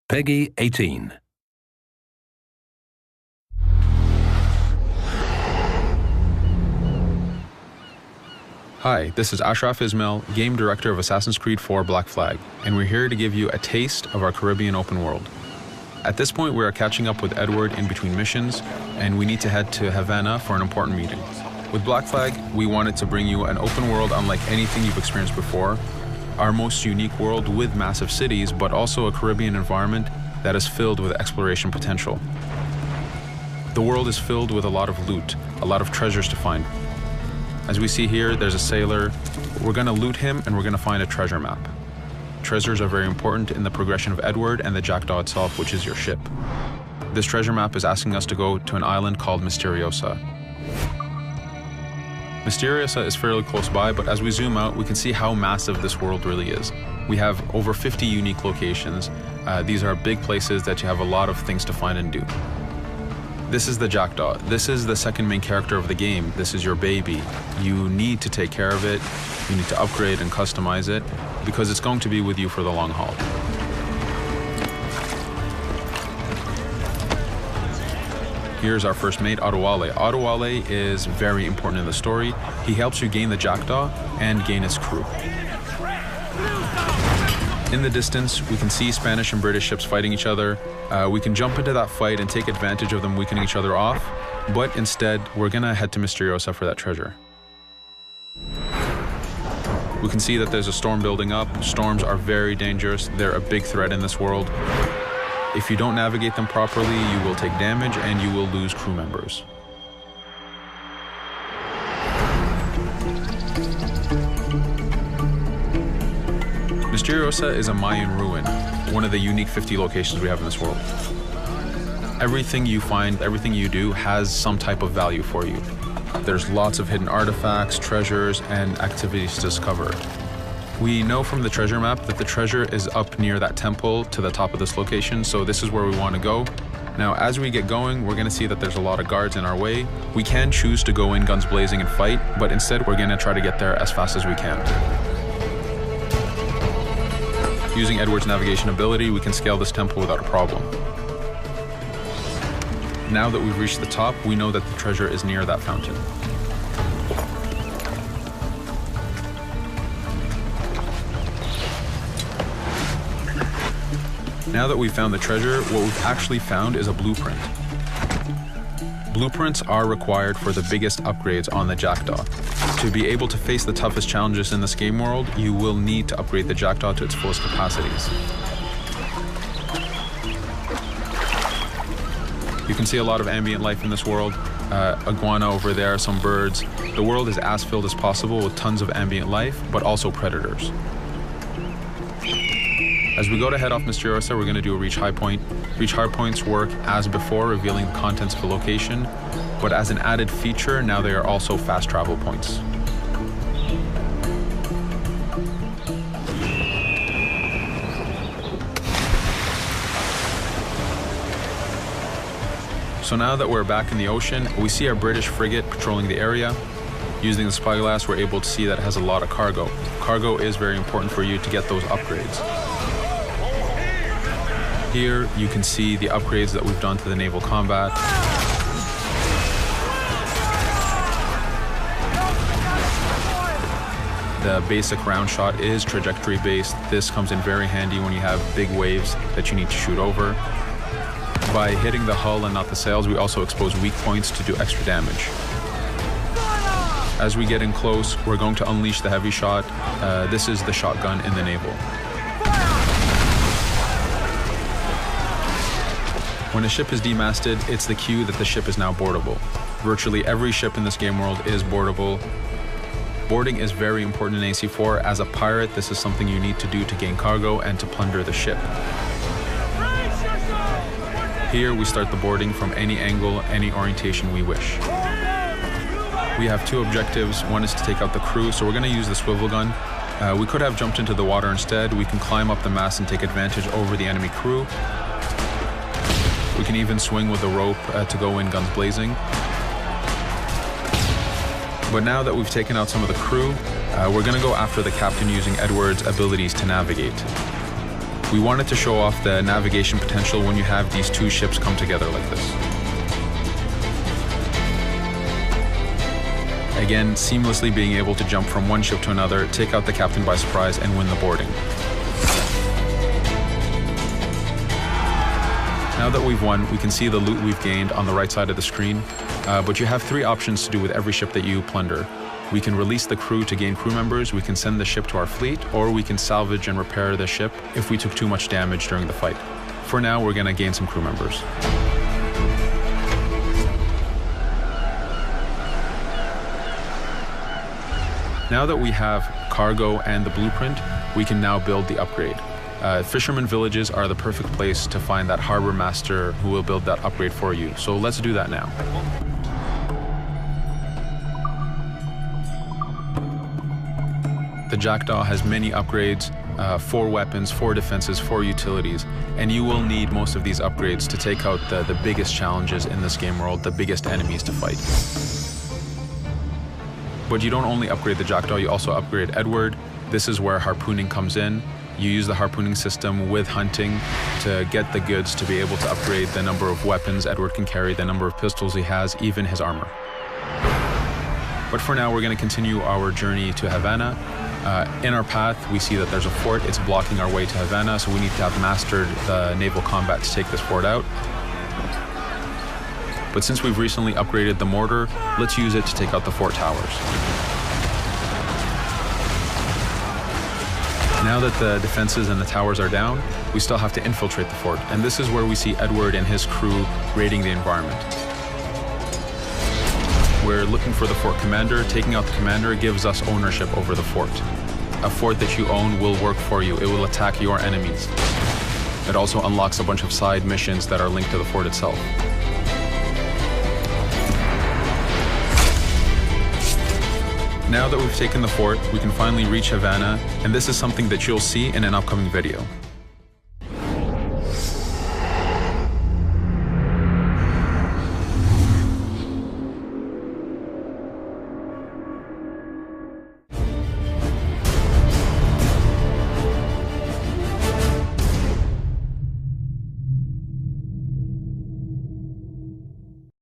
Peggy 18. Hi, this is Ashraf Ismail, Game Director of Assassin's Creed 4 Black Flag, and we're here to give you a taste of our Caribbean open world. At this point, we are catching up with Edward in between missions, and we need to head to Havana for an important meeting. With Black Flag, we wanted to bring you an open world unlike anything you've experienced before, our most unique world with massive cities, but also a Caribbean environment that is filled with exploration potential. The world is filled with a lot of loot, a lot of treasures to find. As we see here, there's a sailor. We're going to loot him and we're going to find a treasure map. Treasures are very important in the progression of Edward and the Jackdaw itself, which is your ship. This treasure map is asking us to go to an island called Misteriosa. Misteriosa is fairly close by, but as we zoom out, we can see how massive this world really is. We have over 50 unique locations. These are big places that you have a lot of things to find and do. This is the Jackdaw. This is the second main character of the game. This is your baby. You need to take care of it. You need to upgrade and customize it because it's going to be with you for the long haul. Here's our first mate, Adewale. Adewale is very important in the story. He helps you gain the Jackdaw and gain its crew. In the distance, we can see Spanish and British ships fighting each other. We can jump into that fight and take advantage of them weakening each other off, but instead, we're gonna head to Misteriosa for that treasure. We can see that there's a storm building up. Storms are very dangerous. They're a big threat in this world. If you don't navigate them properly, you will take damage and you will lose crew members. Misteriosa is a Mayan ruin, one of the unique 50 locations we have in this world. Everything you find, everything you do has some type of value for you. There's lots of hidden artifacts, treasures, and activities to discover. We know from the treasure map that the treasure is up near that temple to the top of this location, so this is where we want to go. Now, as we get going, we're going to see that there's a lot of guards in our way. We can choose to go in guns blazing and fight, but instead we're going to try to get there as fast as we can. Using Edward's navigation ability, we can scale this temple without a problem. Now that we've reached the top, we know that the treasure is near that fountain. Now that we've found the treasure, what we've actually found is a blueprint. Blueprints are required for the biggest upgrades on the Jackdaw. To be able to face the toughest challenges in this game world, you will need to upgrade the Jackdaw to its fullest capacities. You can see a lot of ambient life in this world. Iguana over there, some birds. The world is as filled as possible with tons of ambient life, but also predators. As we go to head off Misteriosa, we're going to do a reach high point. Reach high points work as before, revealing the contents of a location, but as an added feature, now they are also fast travel points. So now that we're back in the ocean, we see a British frigate patrolling the area. Using the spyglass, we're able to see that it has a lot of cargo. Cargo is very important for you to get those upgrades. Here, you can see the upgrades that we've done to the naval combat. The basic round shot is trajectory based. This comes in very handy when you have big waves that you need to shoot over. By hitting the hull and not the sails, we also expose weak points to do extra damage. As we get in close, we're going to unleash the heavy shot. This is the shotgun in the naval. When a ship is demasted, it's the cue that the ship is now boardable. Virtually every ship in this game world is boardable. Boarding is very important in AC4. As a pirate, this is something you need to do to gain cargo and to plunder the ship. Here, we start the boarding from any angle, any orientation we wish. We have two objectives. One is to take out the crew, so we're going to use the swivel gun. We could have jumped into the water instead. We can climb up the mast and take advantage over the enemy crew. We can even swing with the rope to go in guns blazing. But now that we've taken out some of the crew, we're going to go after the captain using Edward's abilities to navigate. We wanted to show off the navigation potential when you have these two ships come together like this. Again, seamlessly being able to jump from one ship to another, take out the captain by surprise, and win the boarding. Now that we've won, we can see the loot we've gained on the right side of the screen, but you have three options to do with every ship that you plunder. We can release the crew to gain crew members, we can send the ship to our fleet, or we can salvage and repair the ship if we took too much damage during the fight. For now, we're going to gain some crew members. Now that we have cargo and the blueprint, we can now build the upgrade. Fisherman villages are the perfect place to find that harbor master who will build that upgrade for you. So let's do that now. The Jackdaw has many upgrades, 4 weapons, 4 defenses, 4 utilities, and you will need most of these upgrades to take out the biggest challenges in this game world, the biggest enemies to fight. But you don't only upgrade the Jackdaw, you also upgrade Edward. This is where harpooning comes in. You use the harpooning system with hunting to get the goods to be able to upgrade the number of weapons Edward can carry, the number of pistols he has, even his armor. But for now, we're going to continue our journey to Havana. In our path, we see that there's a fort. It's blocking our way to Havana, so we need to have mastered the naval combat to take this fort out. But since we've recently upgraded the mortar, let's use it to take out the fort towers. Now that the defenses and the towers are down, we still have to infiltrate the fort, and this is where we see Edward and his crew raiding the environment. We're looking for the fort commander. Taking out the commander gives us ownership over the fort. A fort that you own will work for you. It will attack your enemies. It also unlocks a bunch of side missions that are linked to the fort itself. Now that we've taken the fort, we can finally reach Havana, and this is something that you'll see in an upcoming video.